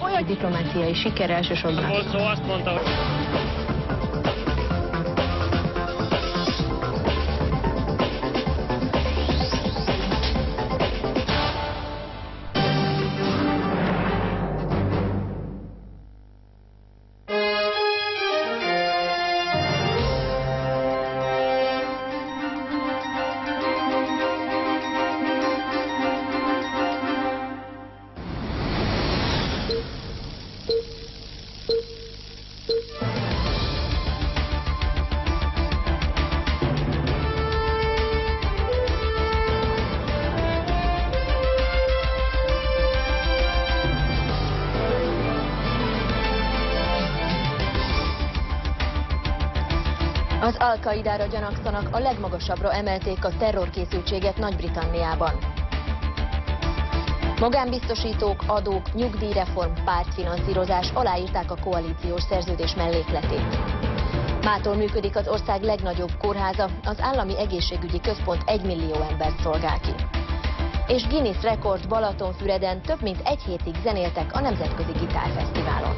olyan diplomáciai siker elsősorban. Azt mondta, hogy... Az Al-Qaidára gyanakszanak, a legmagasabbra emelték a terrorkészültséget Nagy-Britanniában. Magánbiztosítók, adók, nyugdíjreform, pártfinanszírozás aláírták a koalíciós szerződés mellékletét. Mától működik az ország legnagyobb kórháza, az Állami Egészségügyi Központ 1 millió embert szolgál ki. És Guinness rekord Balatonfüreden több mint egy hétig zenéltek a Nemzetközi Gitárfesztiválon.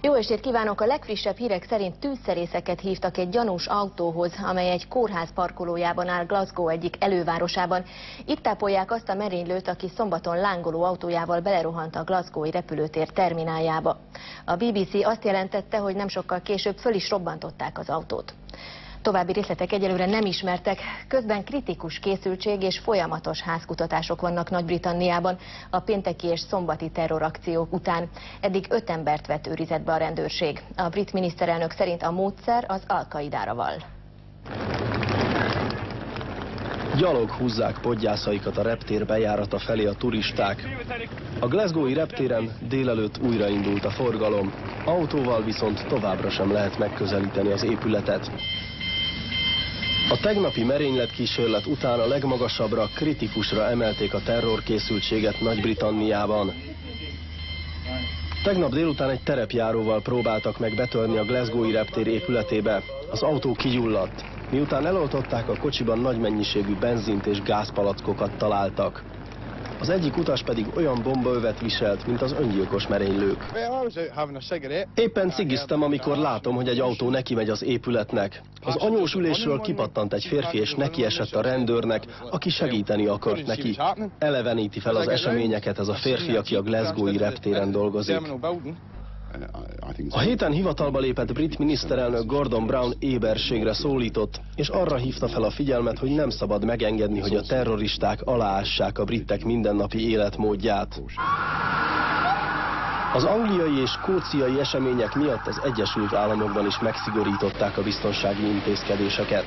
Jó estét kívánok! A legfrissebb hírek szerint tűzszerészeket hívtak egy gyanús autóhoz, amely egy kórház parkolójában áll Glasgow egyik elővárosában. Itt tápolják azt a merénylőt, aki szombaton lángoló autójával belerohant a glasgowi repülőtér termináljába. A BBC azt jelentette, hogy nem sokkal később föl is robbantották az autót. További részletek egyelőre nem ismertek, közben kritikus készültség és folyamatos házkutatások vannak Nagy-Britanniában a pénteki és szombati terrorakciók után. Eddig 5 embert vett őrizetbe a rendőrség. A brit miniszterelnök szerint a módszer az Al-Qaidára vall. Gyalog húzzák podgyászaikat a reptér bejárata felé a turisták. A glasgowi reptéren délelőtt újraindult a forgalom, autóval viszont továbbra sem lehet megközelíteni az épületet. A tegnapi merényletkísérlet után a legmagasabbra, kritikusra emelték a terrorkészültséget Nagy-Britanniában. Tegnap délután egy terepjáróval próbáltak meg betörni a glasgowi reptér épületébe. Az autó kigyulladt. Miután eloltották, a kocsiban nagy mennyiségű benzint és gázpalackokat találtak. Az egyik utas pedig olyan bombaövet viselt, mint az öngyilkos merénylők. Éppen cigiztem, amikor látom, hogy egy autó neki megy az épületnek. Az anyós ülésről kipattant egy férfi, és nekiesett a rendőrnek, aki segíteni akart neki. Eleveníti fel az eseményeket ez a férfi, aki a glasgowi reptéren dolgozik. A héten hivatalba lépett brit miniszterelnök Gordon Brown éberségre szólított, és arra hívta fel a figyelmet, hogy nem szabad megengedni, hogy a terroristák aláássák a britek mindennapi életmódját. Az angliai és skóciai események miatt az Egyesült Államokban is megszigorították a biztonsági intézkedéseket.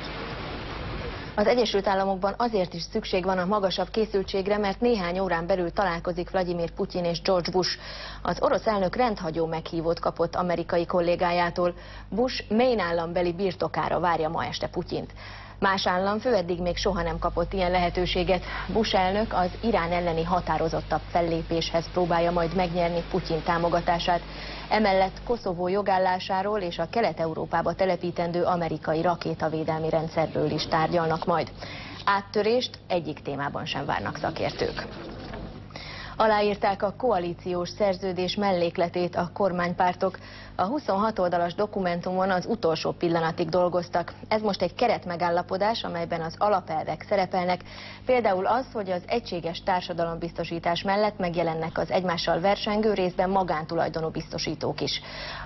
Az Egyesült Államokban azért is szükség van a magasabb készültségre, mert néhány órán belül találkozik Vladimir Putyin és George Bush. Az orosz elnök rendhagyó meghívót kapott amerikai kollégájától. Bush Maine állambeli birtokára várja ma este Putyint. Más államfő eddig még soha nem kapott ilyen lehetőséget. Bush elnök az Irán elleni határozottabb fellépéshez próbálja majd megnyerni Putyin támogatását. Emellett Koszovó jogállásáról és a Kelet-Európába telepítendő amerikai rakétavédelmi rendszerről is tárgyalnak majd. Áttörést egyik témában sem várnak szakértők. Aláírták a koalíciós szerződés mellékletét a kormánypártok. A 26 oldalas dokumentumon az utolsó pillanatig dolgoztak. Ez most egy keretmegállapodás, amelyben az alapelvek szerepelnek. Például az, hogy az egységes társadalombiztosítás mellett megjelennek az egymással versengő, részben magántulajdonú biztosítók is.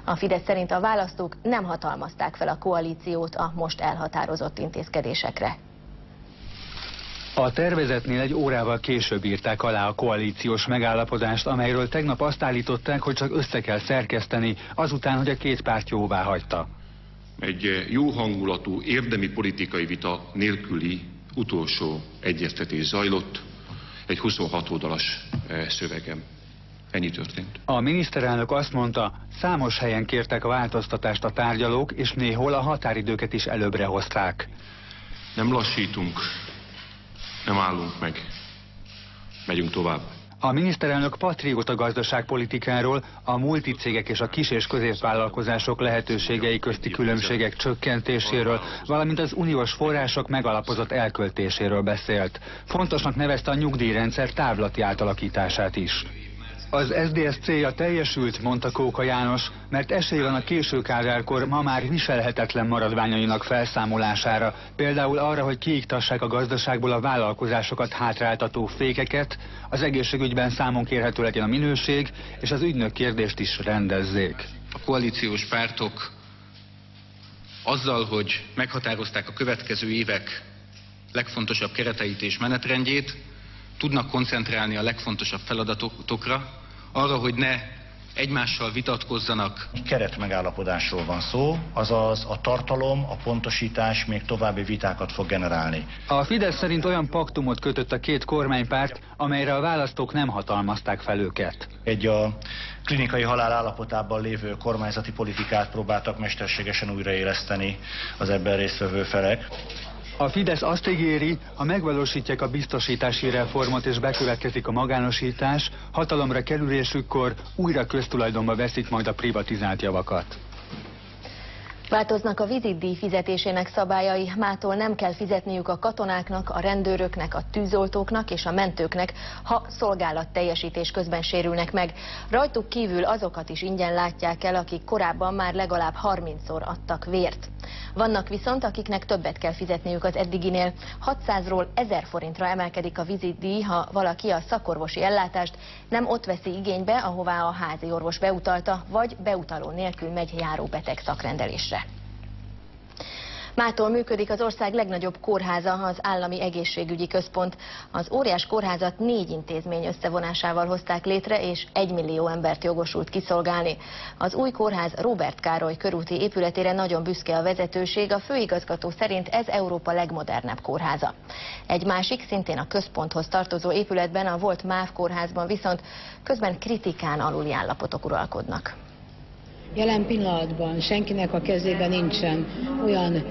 A Fidesz szerint a választók nem hatalmazták fel a koalíciót a most elhatározott intézkedésekre. A tervezetnél egy órával később írták alá a koalíciós megállapodást, amelyről tegnap azt állították, hogy csak össze kell szerkeszteni, azután, hogy a két párt jóvá hagyta. Egy jó hangulatú, érdemi politikai vita nélküli utolsó egyeztetés zajlott, egy 26 oldalas szövegem. Ennyi történt. A miniszterelnök azt mondta, számos helyen kértek a változtatást a tárgyalók, és néhol a határidőket is előbbre hozták. Nem lassítunk. Nem állunk meg. Megyünk tovább. A miniszterelnök patrióta gazdaságpolitikáról, a multicégek és a kis- és középvállalkozások lehetőségei közti különbségek csökkentéséről, valamint az uniós források megalapozott elköltéséről beszélt. Fontosnak nevezte a nyugdíjrendszer távlati átalakítását is. Az SZDSZ célja teljesült, mondta Kóka János, mert esély van a késő Kádárkor ma már viselhetetlen maradványainak felszámolására, például arra, hogy kiiktassák a gazdaságból a vállalkozásokat hátráltató fékeket, az egészségügyben számon kérhető legyen a minőség, és az ügynök kérdést is rendezzék. A koalíciós pártok azzal, hogy meghatározták a következő évek legfontosabb kereteit és menetrendjét, tudnak koncentrálni a legfontosabb feladatokra, arra, hogy ne egymással vitatkozzanak. Keretmegállapodásról van szó, azaz a tartalom, a pontosítás még további vitákat fog generálni. A Fidesz szerint olyan paktumot kötött a két kormánypárt, amelyre a választók nem hatalmazták fel őket. Egy a klinikai halál állapotában lévő kormányzati politikát próbáltak mesterségesen újraéleszteni az ebben résztvevő felek. A Fidesz azt ígéri, ha megvalósítják a biztosítási reformot és bekövetkezik a magánosítás, hatalomra kerülésükkor újra köztulajdonba veszik majd a privatizált javakat. Változnak a vizitdíj fizetésének szabályai, mától nem kell fizetniük a katonáknak, a rendőröknek, a tűzoltóknak és a mentőknek, ha szolgálatteljesítés közben sérülnek meg. Rajtuk kívül azokat is ingyen látják el, akik korábban már legalább 30-szor adtak vért. Vannak viszont, akiknek többet kell fizetniük az eddiginél. 600-ról 1000 forintra emelkedik a vizitdíj, ha valaki a szakorvosi ellátást nem ott veszi igénybe, ahová a házi orvos beutalta, vagy beutaló nélkül megy járóbeteg szakrendelésre. Mától működik az ország legnagyobb kórháza, az Állami Egészségügyi Központ. Az óriás kórházat 4 intézmény összevonásával hozták létre, és 1 millió embert jogosult kiszolgálni. Az új kórház Róbert Károly körúti épületére nagyon büszke a vezetőség, a főigazgató szerint ez Európa legmodernebb kórháza. Egy másik, szintén a központhoz tartozó épületben, a volt MÁV kórházban viszont közben kritikán aluli állapotok uralkodnak. Jelen pillanatban senkinek a kezében nincsen olyan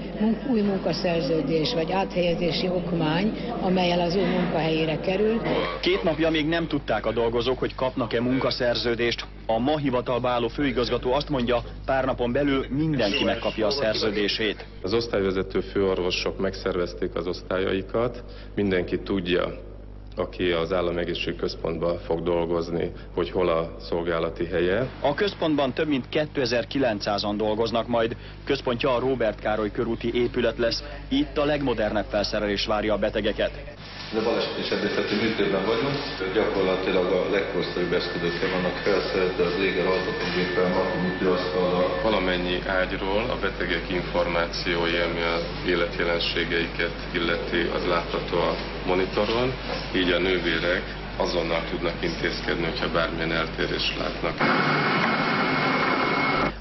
új munkaszerződés vagy áthelyezési okmány, amellyel az új munkahelyére kerül. 2 napja még nem tudták a dolgozók, hogy kapnak-e munkaszerződést. A ma hivatalba álló főigazgató azt mondja, pár napon belül mindenki megkapja a szerződését. Az osztályvezető főorvosok megszervezték az osztályaikat, mindenki tudja, aki az Állami Egészségügyi Központban fog dolgozni, hogy hol a szolgálati helye. A központban több mint 2900-an dolgoznak majd. Központja a Róbert Károly körúti épület lesz. Itt a legmodernebb felszerelés várja a betegeket. De baleset és sebészeti műtőben vagyunk, gyakorlatilag a legkorszerűbb eszközökkel vannak felszerelve az éger altatógéppel, műtőasztallal. Valamennyi ágyról a betegek információi, ami az életjelenségeiket illeti, az látható a monitoron, így a nővérek azonnal tudnak intézkedni, hogyha bármilyen eltérést látnak.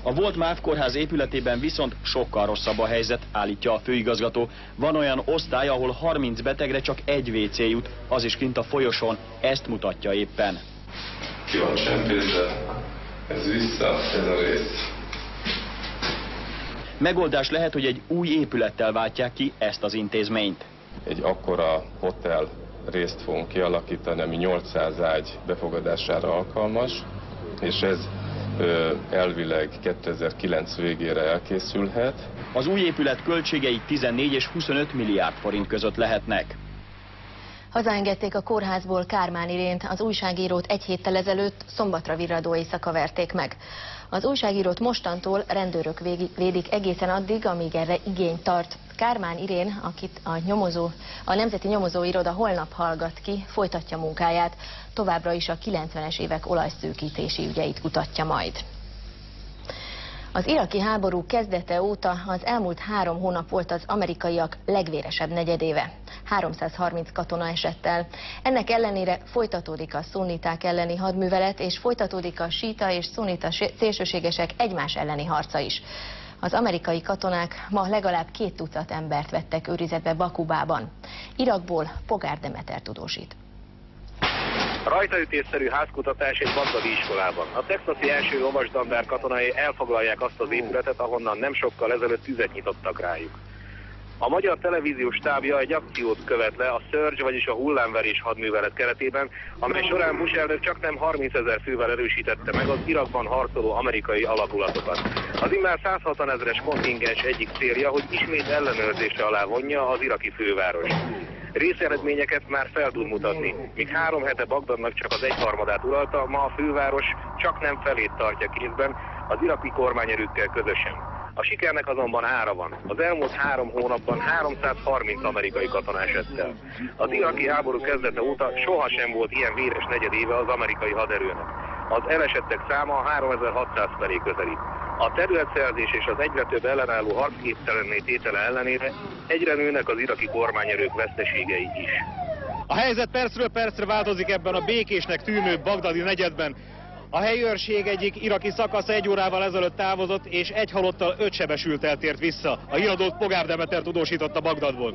A volt MÁV kórház épületében viszont sokkal rosszabb a helyzet, állítja a főigazgató. Van olyan osztály, ahol 30 betegre csak 1 WC jut, az is kint a folyosón, ezt mutatja éppen. Ki van csempészve, ez vissza, ez a rész. Megoldás lehet, hogy egy új épülettel váltják ki ezt az intézményt. Egy akkora hotel részt fogunk kialakítani, ami 800 ágy befogadására alkalmas, és ez elvileg 2009 végére elkészülhet. Az új épület költségei 14 és 25 milliárd forint között lehetnek. Hazaengedték a kórházból Kármán Irént, az újságírót 1 héttel ezelőtt szombatra virradó éjszaka verték meg. Az újságírót mostantól rendőrök védik egészen addig, amíg erre igény tart. Kármán Irén, akit a Nemzeti Nyomozóiroda holnap hallgat ki, folytatja munkáját. Továbbra is a 90-es évek olajszűkítési ügyeit kutatja majd. Az iraki háború kezdete óta az elmúlt 3 hónap volt az amerikaiak legvéresebb negyedéve. 330 katona esett el. Ennek ellenére folytatódik a szunniták elleni hadművelet, és folytatódik a síta és szunnita szélsőségesek egymás elleni harca is. Az amerikai katonák ma legalább 2 tucat embert vettek őrizetbe Bakubában. Irakból Pogár Demeter tudósít. Rajtaütésszerű házkutatás egy bagdadi iskolában. A texasi első lovasdandár katonái elfoglalják azt az épületet, ahonnan nem sokkal ezelőtt tüzet nyitottak rájuk. A magyar televíziós stábja egy akciót követ le a Surge, vagyis a hullámverés hadművelet keretében, amely során Bush elnök csaknem 30 000 fővel erősítette meg az Irakban harcoló amerikai alakulatokat. Az immár 160 000-es kontingens egyik célja, hogy ismét ellenőrzése alá vonja az iraki főváros. Részeredményeket már fel tud mutatni. Míg 3 hete Bagdadnak csak az 1/3-át uralta, ma a főváros csaknem felét tartja kézben az iraki kormányerőkkel közösen. A sikernek azonban ára van. Az elmúlt 3 hónapban 330 amerikai katona esett el. Az iraki háború kezdete óta sohasem volt ilyen véres negyedéve az amerikai haderőnek. Az elesettek száma 3600 felé közelít. A területszerzés és az egyre több ellenálló harcképtelenné tétele ellenére egyre nőnek az iraki kormányerők veszteségei is. A helyzet percről percre változik ebben a békésnek tűnő bagdadi negyedben. A helyi őrség egyik iraki szakasza 1 órával ezelőtt távozott, és 1 halottal 5 sebesülttel tért vissza. A híradót Pogár Demeter tudósította Bagdadból.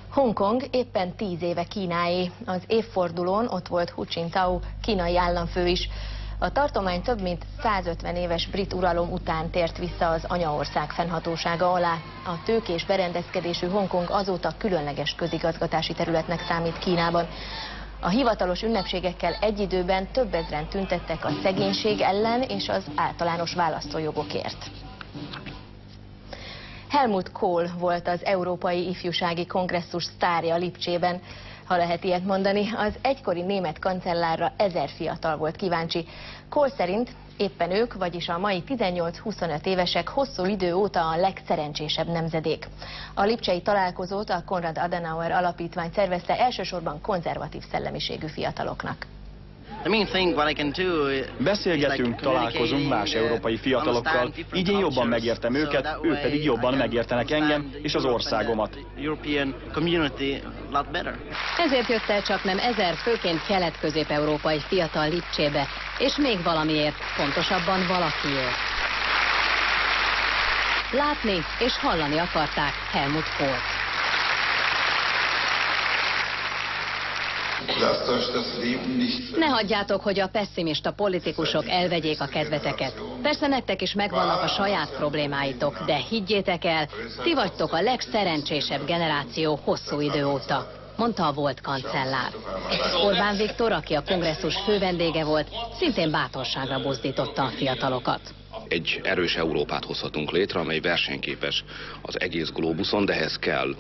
Hongkong éppen 10 éve Kínáé. Az évfordulón ott volt Hu Jintao, kínai államfő is. A tartomány több mint 150 éves brit uralom után tért vissza az anyaország fennhatósága alá. A tőkés berendezkedésű Hongkong azóta különleges közigazgatási területnek számít Kínában. A hivatalos ünnepségekkel egy időben több ezren tüntettek a szegénység ellen és az általános választójogokért. Helmut Kohl volt az Európai Ifjúsági Kongresszus sztárja Lipcsében. Ha lehet ilyet mondani, az egykori német kancellárra 1000 fiatal volt kíváncsi. Kohl szerint éppen ők, vagyis a mai 18-25 évesek hosszú idő óta a legszerencsésebb nemzedék. A lipcsei találkozót a Konrad Adenauer Alapítvány szervezte elsősorban konzervatív szellemiségű fiataloknak. Beszélgetünk, találkozunk más európai fiatalokkal, így én jobban megértem őket, ők pedig jobban megértenek engem és az országomat. Ezért jött el csaknem 1000 főként kelet-közép-európai fiatal Lipcsébe, és még valamiért, pontosabban valakiért. Látni és hallani akarták Helmut Kohlt. Ne hagyjátok, hogy a pesszimista politikusok elvegyék a kedveteket. Persze nektek is megvannak a saját problémáitok, de higgyétek el, ti vagytok a legszerencsésebb generáció hosszú idő óta, mondta a volt kancellár. Orbán Viktor, aki a kongresszus fővendége volt, szintén bátorságra buzdította a fiatalokat. Egy erős Európát hozhatunk létre, amely versenyképes az egész globuszon, de ehhez kell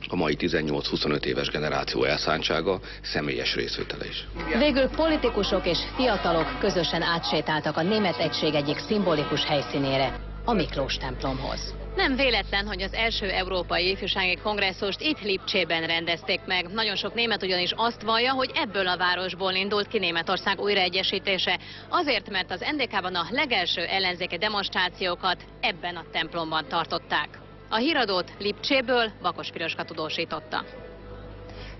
a mai 18-25 éves generáció elszántsága, személyes részvétele is. Végül politikusok és fiatalok közösen átsétáltak a német egység egyik szimbolikus helyszínére, a Miklós templomhoz. Nem véletlen, hogy az első európai ifjúsági kongresszust itt Lipcsében rendezték meg. Nagyon sok német ugyanis azt vallja, hogy ebből a városból indult ki Németország újraegyesítése. Azért, mert az NDK-ban a legelső ellenzéki demonstrációkat ebben a templomban tartották. A híradót Lipcséből Bakos Piroska tudósította.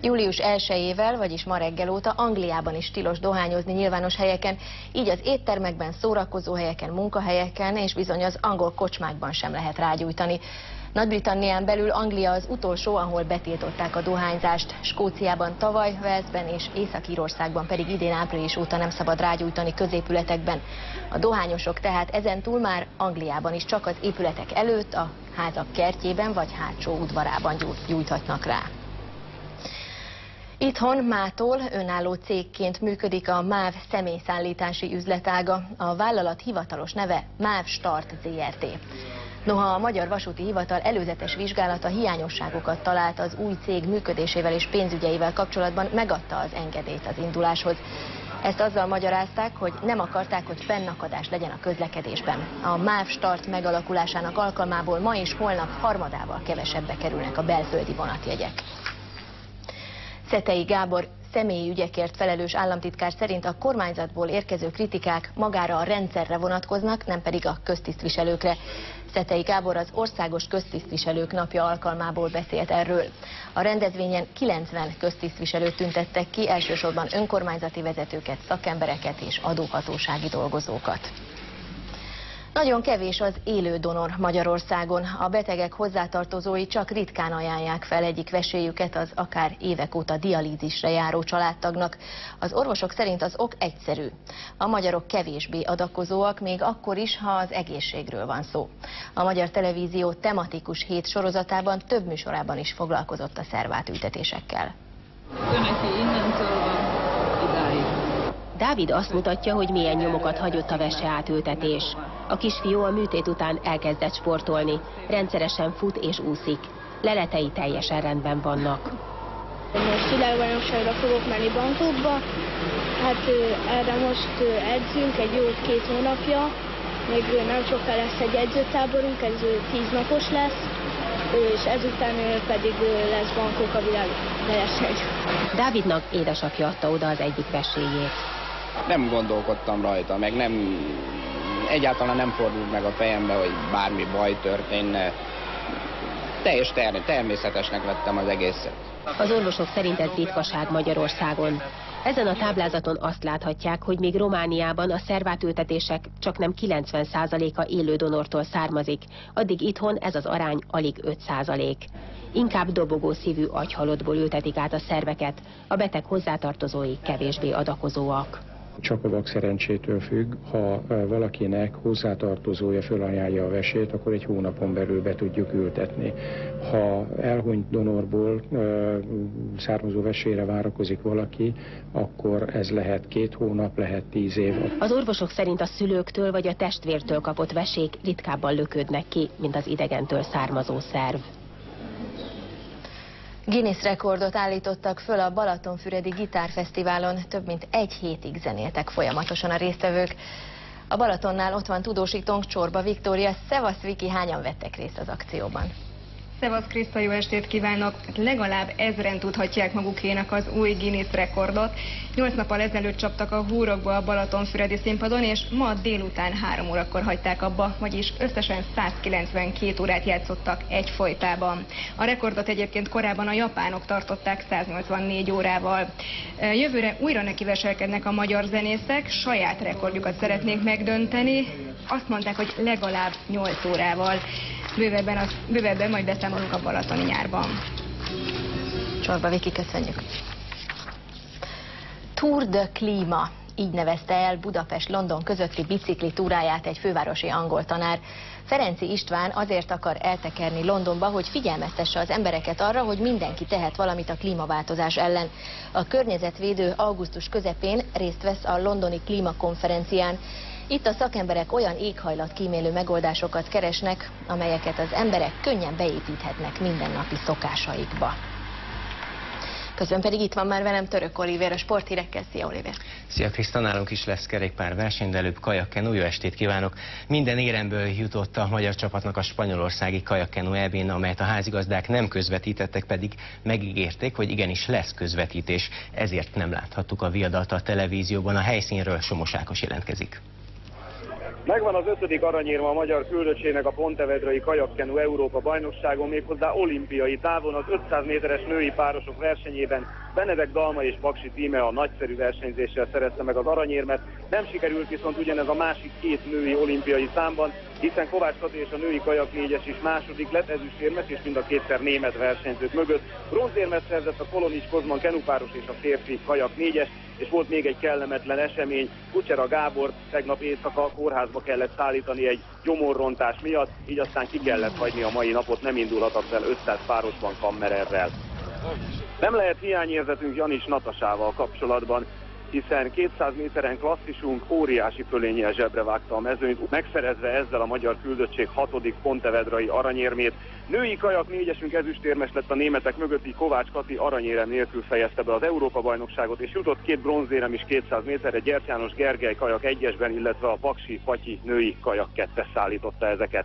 Július 1-ével, vagyis ma reggel óta Angliában is tilos dohányozni nyilvános helyeken, így az éttermekben, szórakozóhelyeken, munkahelyeken és bizony az angol kocsmákban sem lehet rágyújtani. Nagy-Britannián belül Anglia az utolsó, ahol betiltották a dohányzást. Skóciában tavaly, Walesben és Észak-Írországban pedig idén április óta nem szabad rágyújtani középületekben. A dohányosok tehát ezentúl már Angliában is csak az épületek előtt, a házak kertjében vagy hátsó udvarában gyújthatnak rá. Itthon mától önálló cégként működik a MÁV személyszállítási üzletága. A vállalat hivatalos neve MÁV Start Zrt. Noha a Magyar Vasúti Hivatal előzetes vizsgálata hiányosságokat talált az új cég működésével és pénzügyeivel kapcsolatban, megadta az engedélyt az induláshoz. Ezt azzal magyarázták, hogy nem akarták, hogy fennakadás legyen a közlekedésben. A MÁV Start megalakulásának alkalmából ma és holnap harmadával kevesebbe kerülnek a belföldi vonatjegyek. Szetei Gábor személyi ügyekért felelős államtitkár szerint a kormányzatból érkező kritikák magára a rendszerre vonatkoznak, nem pedig a köztisztviselőkre. Szetei Gábor az Országos Köztisztviselők Napja alkalmából beszélt erről. A rendezvényen 90 köztisztviselőt tüntettek ki, elsősorban önkormányzati vezetőket, szakembereket és adóhatósági dolgozókat. Nagyon kevés az élő donor Magyarországon. A betegek hozzátartozói csak ritkán ajánlják fel egyik vesélyüket az akár évek óta dialízisre járó családtagnak. Az orvosok szerint az ok egyszerű. A magyarok kevésbé adakozóak, még akkor is, ha az egészségről van szó. A Magyar Televízió tematikus hét sorozatában több műsorában is foglalkozott a szervátültetésekkel. Dávid azt mutatja, hogy milyen nyomokat hagyott a veseátültetés. A kisfiú a műtét után elkezdett sportolni, rendszeresen fut és úszik. Leletei teljesen rendben vannak. Most világbajnokságra fogok menni Bangkokba, hát erre most edzünk egy jó 2 hónapja, még nem sokkal lesz egy edzőtáborunk, ez 10 napos lesz, és ezután pedig lesz Bangkok a világverseny. Dávidnak édesapja adta oda az egyik vesélyét. Nem gondolkodtam rajta, meg egyáltalán nem fordult meg a fejembe, hogy bármi baj történne. Természetesnek vettem az egészet. Az orvosok szerint ez ritkaság Magyarországon. Ezen a táblázaton azt láthatják, hogy még Romániában a szervátültetések csaknem 90%-a élő donortól származik, addig itthon ez az arány alig 5%. Inkább dobogó szívű agyhalottból ültetik át a szerveket, a beteg hozzátartozói kevésbé adakozóak. Csak a vakszerencsétől függ, ha valakinek hozzátartozója fölajánlja a vesét, akkor egy hónapon belül be tudjuk ültetni. Ha elhunyt donorból származó vesére várakozik valaki, akkor ez lehet 2 hónap, lehet 10 év. Az orvosok szerint a szülőktől vagy a testvértől kapott vesék ritkábban löködnek ki, mint az idegentől származó szerv. Guinness rekordot állítottak föl a Balatonfüredi Gitárfesztiválon, több mint 1 hétig zenéltek folyamatosan a résztvevők. A Balatonnál ott van tudósítónk, Csorba Viktória. Szevasz Viki, hányan vettek részt az akcióban? Szevasz Kriszta, jó estét kívánok! Legalább 1000-en tudhatják magukénak az új Guinness rekordot. 8 nappal ezelőtt csaptak a húrokba a Balatonfüredi színpadon, és ma délután 3 órakor hagyták abba, vagyis összesen 192 órát játszottak egyfolytában. A rekordot egyébként korábban a japánok tartották 184 órával. Jövőre újra nekiveselkednek a magyar zenészek, saját rekordjukat szeretnék megdönteni. Azt mondták, hogy legalább 8 órával. Bővebben majd beszámolunk a balatoni nyárban. Csorba Viki, köszönjük. Tour de Klíma, így nevezte el Budapest-London közötti bicikli túráját egy fővárosi angol tanár. Ferenczy István azért akar eltekerni Londonba, hogy figyelmeztesse az embereket arra, hogy mindenki tehet valamit a klímaváltozás ellen. A környezetvédő augusztus közepén részt vesz a londoni klímakonferencián. Itt a szakemberek olyan éghajlatkímélő megoldásokat keresnek, amelyeket az emberek könnyen beépíthetnek mindennapi szokásaikba. Közben pedig itt van már velem Török Olivér, a sporthírekkel. Szia, Olivér! Szia, Kriszta, nálunk is lesz kerékpárverseny, de előbb kajakkenu. Jó estét kívánok! Minden éremből jutott a magyar csapatnak a spanyolországi kajakkenu EB-n, amelyet a házigazdák nem közvetítettek, pedig megígérték, hogy igenis lesz közvetítés. Ezért nem láthattuk a viadalt a televízióban. A helyszínről Somos Ákos jelentkezik. Megvan az 5. aranyérme a magyar küldöttségnek a Pontevedrai kajakkenu Európa bajnokságon, méghozzá olimpiai távon az 500 méteres női párosok versenyében. Benedek Dalma és Paksi Tíme a nagyszerű versenyzéssel szerezte meg az aranyérmet. Nem sikerült viszont ugyanez a másik 2 női olimpiai számban, hiszen Kovács Kati és a női kajak 4-es is második lett, ezüstérmes és mind a kétszer német versenyzők mögött. Bronzérmet szerzett a Kolonics Kozman kenupáros és a férfi kajak 4-es, és volt még egy kellemetlen esemény. Kucsera Gábor tegnap éjszaka kórházba kellett szállítani egy gyomorrontás miatt, így aztán ki kellett hagyni a mai napot, nem indulhatott el 500 párosban Kammererrel. Nem lehet hiányérzetünk Janis Natasával kapcsolatban, hiszen 200 méteren klasszisunk óriási fölénnyel zsebre vágta a mezőnyt, megszerezve ezzel a magyar küldöttség 6. pontevedrai aranyérmét. Női kajak 4-esünk ezüstérmes lett a németek mögött, így Kovács Kati aranyérem nélkül fejezte be az Európa-bajnokságot, és jutott 2 bronzérem is 200 méterre, Gyerty János Gergely kajak 1-esben, illetve a Paksi Patyi női kajak 2-es szállította ezeket.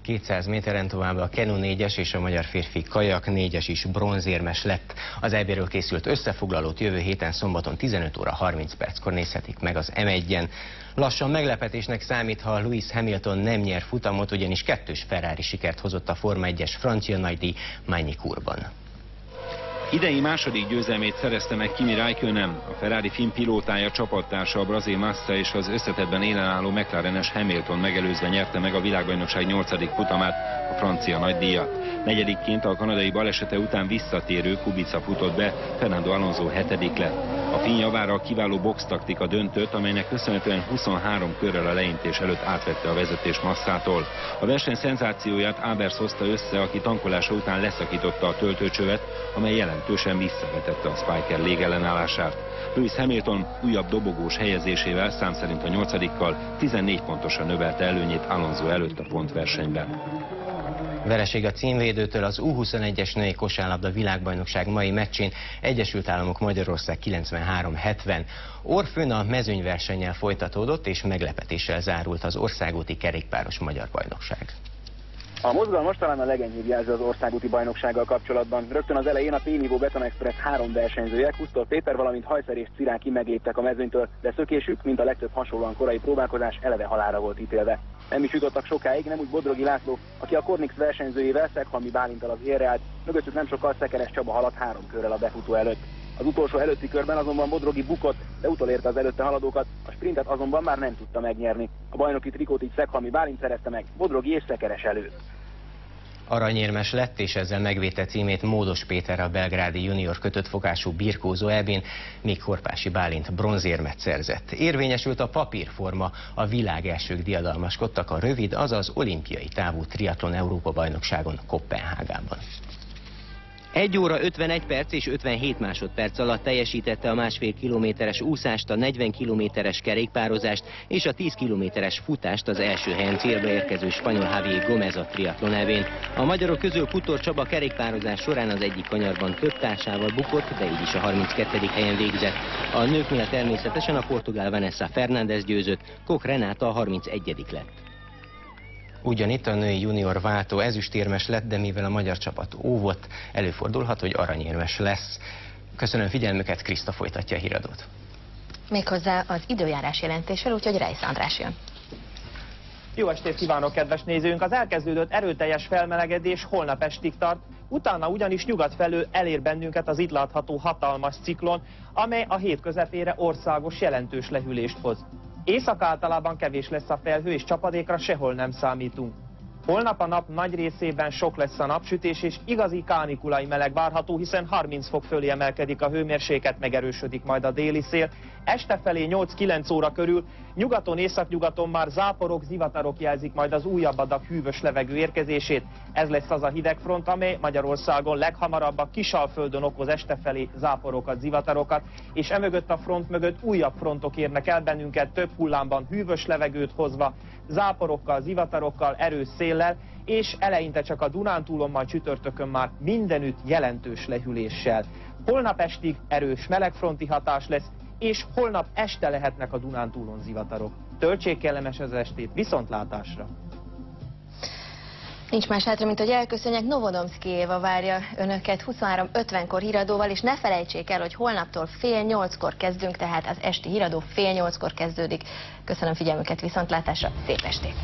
200 méteren tovább a kenu 4-es és a magyar férfi kajak 4-es is bronzérmes lett. Az EB-ről készült összefoglalót jövő héten szombaton 15 óra 30 perckor nézhetik meg az M1-en. Lassan meglepetésnek számít, ha Lewis Hamilton nem nyer futamot, ugyanis 2-s Ferrari sikert hozott a Forma 1-es francia nagydíj Magny-Cours-ban. Idei második győzelmét szerezte meg Kimi Räikkönen, a Ferrari finn pilótája csapattársa a brazil Massa és az összetettben élenálló McLarenes Hamilton megelőzve nyerte meg a világbajnokság 8. futamát, a francia nagydíjat. Negyedikként a kanadai balesete után visszatérő Kubica futott be, Fernando Alonso 7. lett. A finn javára a kiváló boxtaktika döntött, amelynek köszönhetően 23 körrel a leintés előtt átvette a vezetés Massától. A verseny szenzációját Albers hozta össze, aki tankolása után leszakította a töltőcsövet, amely jelentősen visszavetette a Spiker légellenállását. Lewis Hamilton újabb dobogós helyezésével, szám szerint a 8-kal 14 pontosan növelte előnyét Alonso előtt a pontversenyben. Vereség a címvédőtől az U21-es női kosárlabda világbajnokság mai meccsén, Egyesült Államok Magyarország 93-70. Orfőn a mezőnyversennyel folytatódott és meglepetéssel zárult az országúti kerékpáros magyar bajnokság. A mozgalmas talán a legenyhébb jelző az országúti bajnoksággal kapcsolatban. Rögtön az elején a P-Niveau Beton Express 3 versenyzője, Kusztor Péter, valamint Hajszer és Ciráki megléptek a mezőnytől, de szökésük, mint a legtöbb hasonlóan korai próbálkozás, eleve halálra volt ítélve. Nem is jutottak sokáig, nem úgy Bodrogi László, aki a Kornix versenyzőjével, Szeghalmi Bálinttal az élre állt, mögöttük nem sokkal Szekeres Csaba haladt 3 körrel a befutó előtt. Az utolsó előtti körben azonban Bodrogi bukott, de utolérte az előtte haladókat, a sprintet azonban már nem tudta megnyerni. A bajnoki trikót így Szeghalmi Bálint szerezte meg, Bodrogi és Szekeres előtt. Aranyérmes lett, és ezzel megvédte címét Módos Péter, a belgrádi junior kötött fogású birkózó EB-n, míg Horpási Bálint bronzérmet szerzett. Érvényesült a papírforma, a világ elsők diadalmaskodtak a rövid, azaz olimpiai távú triatlon Európa-bajnokságon Koppenhágában. 1 óra 51 perc és 57 másodperc alatt teljesítette a 1,5 kilométeres úszást, a 40 kilométeres kerékpározást és a 10 kilométeres futást az első helyen célba érkező spanyol Javier Gomez a triatlon evén. A magyarok közül Kutor Csaba kerékpározás során az egyik kanyarban több társával bukott, de így is a 32. helyen végzett. A nőknél természetesen a portugál Vanessa Fernández győzött, Koch Renáta a 31. lett. Ugyanitt a női junior váltó ezüstérmes lett, de mivel a magyar csapat óvott, előfordulhat, hogy aranyérmes lesz. Köszönöm figyelmüket, Kriszta folytatja a híradót. Méghozzá az időjárás jelentéssel, úgyhogy Reisz András jön. Jó estét kívánok, kedves nézőink! Az elkezdődött erőteljes felmelegedés holnap estig tart, utána ugyanis nyugat felől elér bennünket az itt látható hatalmas ciklon, amely a hét közepére országos jelentős lehűlést hoz. Éjszaka általában kevés lesz a felhő, és csapadékra sehol nem számítunk. Holnap a nap nagy részében sok lesz a napsütés, és igazi kánikulai meleg várható, hiszen 30 fok fölé emelkedik a hőmérséklet, megerősödik majd a déli szél. Este felé 8-9 óra körül nyugaton, északnyugaton már záporok, zivatarok jelzik majd az újabb adag hűvös levegő érkezését. Ez lesz az a hidegfront, amely Magyarországon leghamarabb a Kisalföldön okoz este felé záporokat, zivatarokat, és emögött a front mögött újabb frontok érnek el bennünket, több hullámban hűvös levegőt hozva, záporokkal, zivatarokkal, erős széllel, és eleinte csak a Dunántúlon, majd csütörtökön már mindenütt jelentős lehűléssel. Holnap estig erős melegfronti hatás lesz, és holnap este lehetnek a Dunántúlon zivatarok. Töltsék kellemes az estét, viszontlátásra! Nincs más hátra, mint hogy elköszönjek. Novodomszki Éva várja önöket 23:50-kor híradóval, és ne felejtsék el, hogy holnaptól 7:30-kor kezdünk, tehát az esti híradó 7:30-kor kezdődik. Köszönöm figyelmüket, viszontlátásra, szép estét!